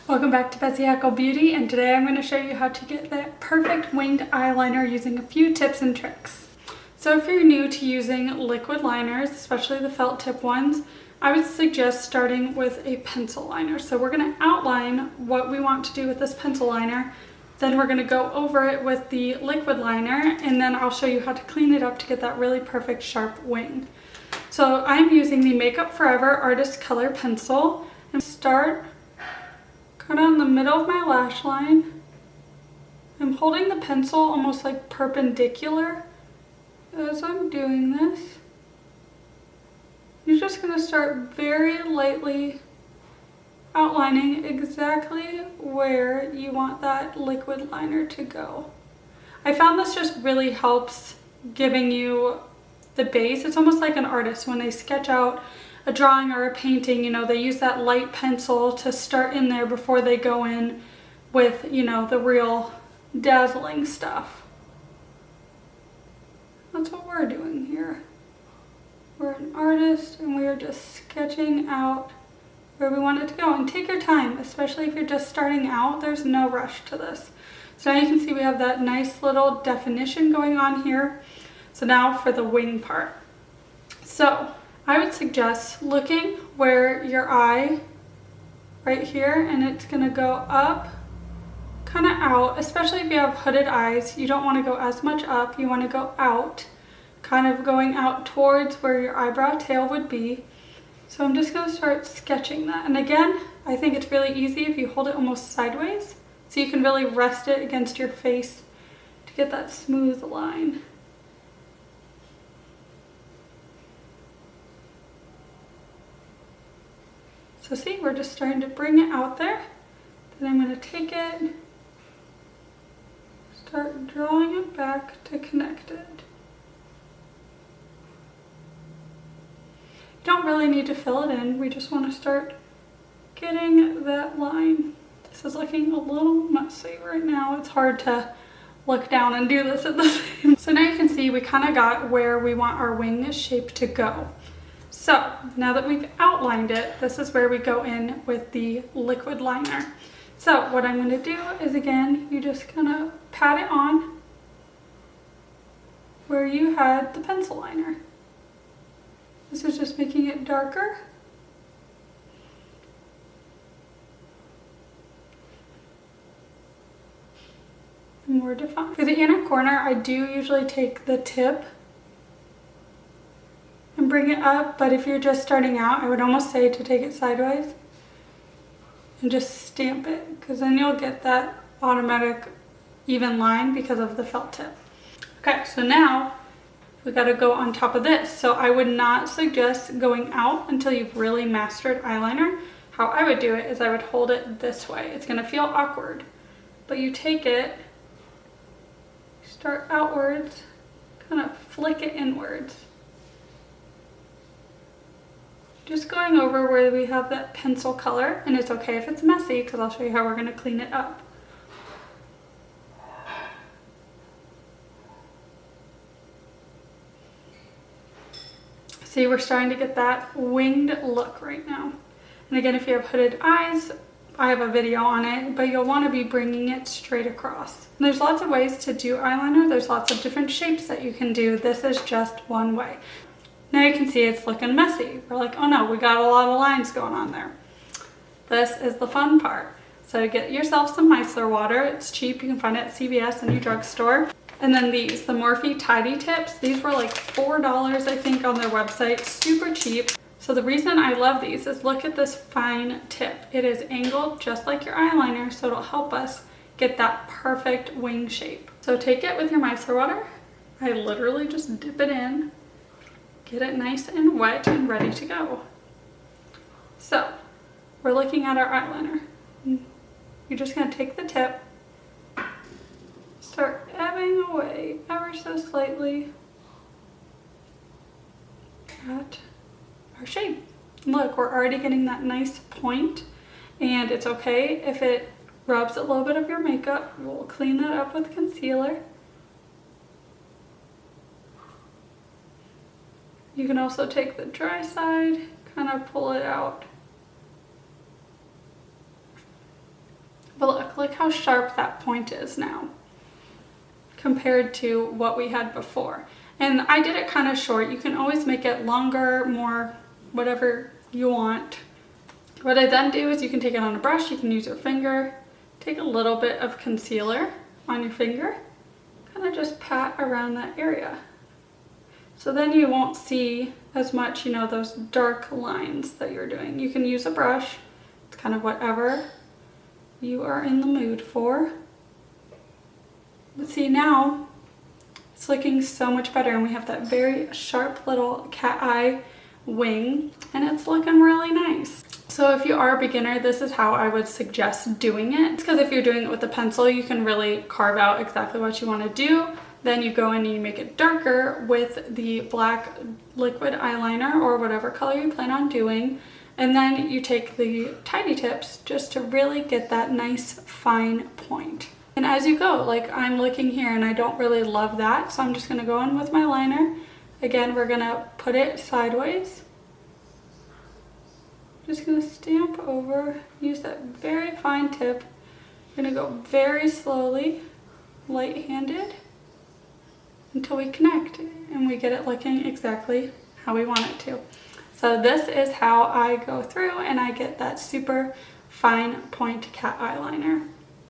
Welcome back to Betsy Heckle Beauty, and today I'm going to show you how to get that perfect winged eyeliner using a few tips and tricks. So if you're new to using liquid liners, especially the felt tip ones, I would suggest starting with a pencil liner. So we're going to outline what we want to do with this pencil liner, then we're going to go over it with the liquid liner, and then I'll show you how to clean it up to get that really perfect sharp wing. So I'm using the Makeup Forever Artist Color Pencil, and go down the middle of my lash line. I'm holding the pencil almost like perpendicular as I'm doing this. You're just going to start very lightly outlining exactly where you want that liquid liner to go. I found this just really helps giving you the base. It's almost like an artist when they sketch out a drawing or a painting, you know, they use that light pencil to start in there before they go in with, you know, the real dazzling stuff. That's what we're doing here. We're an artist and we are just sketching out where we want it to go. And take your time, especially if you're just starting out, there's no rush to this. So now you can see we have that nice little definition going on here. So now for the wing part. So I would suggest looking where your eye, right here, and it's gonna go up, kind of out, especially if you have hooded eyes. You don't want to go as much up, you want to go out, kind of going out towards where your eyebrow tail would be. So I'm just going to start sketching that. And again, I think it's really easy if you hold it almost sideways, so you can really rest it against your face to get that smooth line. So see, we're just starting to bring it out there. Then I'm going to take it, start drawing it back to connect it. You don't really need to fill it in, we just want to start getting that line. This is looking a little messy right now. It's hard to look down and do this at the same. So now you can see we kind of got where we want our wing shape to go. So now that we've outlined it, this is where we go in with the liquid liner. So what I'm going to do is, again, you just kind of pat it on where you had the pencil liner. This is just making it darker. And more defined. For the inner corner, I do usually take the tip and bring it up, but if you're just starting out, I would almost say to take it sideways and just stamp it, because then you'll get that automatic even line because of the felt tip. Okay, so now we got to go on top of this. So I would not suggest going out until you've really mastered eyeliner. How I would do it is I would hold it this way. It's going to feel awkward, but you take it, start outwards, kind of flick it inwards. Just going over where we have that pencil color, and it's okay if it's messy because I'll show you how we're going to clean it up. See, we're starting to get that winged look right now. And again, if you have hooded eyes, I have a video on it, but you'll want to be bringing it straight across. And there's lots of ways to do eyeliner. There's lots of different shapes that you can do. This is just one way. Now you can see it's looking messy. We're like, oh no, we got a lot of lines going on there. This is the fun part. So get yourself some micellar water. It's cheap. You can find it at CVS and your drugstore. And then these, the Morphe Tidy tips. These were like $4, I think, on their website. Super cheap. So the reason I love these is look at this fine tip. It is angled just like your eyeliner, so it'll help us get that perfect wing shape. So take it with your micellar water. I literally just dip it in. Get it nice and wet and ready to go. So we're looking at our eyeliner. You're just going to take the tip, start ebbing away ever so slightly at our shape. Look, we're already getting that nice point, and it's okay if it rubs a little bit of your makeup. We'll clean that up with concealer. You can also take the dry side, kind of pull it out. look how sharp that point is now compared to what we had before. And I did it kind of short. You can always make it longer, more, whatever you want. What I then do is you can take it on a brush, you can use your finger, take a little bit of concealer on your finger, kind of just pat around that area. So then you won't see as much, you know, those dark lines that you're doing. You can use a brush. It's kind of whatever you are in the mood for. But see, now it's looking so much better, and we have that very sharp little cat eye wing, and it's looking really nice. So if you are a beginner, this is how I would suggest doing it. It's because if you're doing it with a pencil, you can really carve out exactly what you want to do. Then you go in and you make it darker with the black liquid eyeliner or whatever color you plan on doing. And then you take the Tidy tips just to really get that nice fine point. And as you go, like I'm looking here and I don't really love that, so I'm just going to go in with my liner. Again, we're going to put it sideways. Just going to stamp over, use that very fine tip. We're going to go very slowly, light-handed, until we connect and we get it looking exactly how we want it to. So this is how I go through and I get that super fine point cat eyeliner.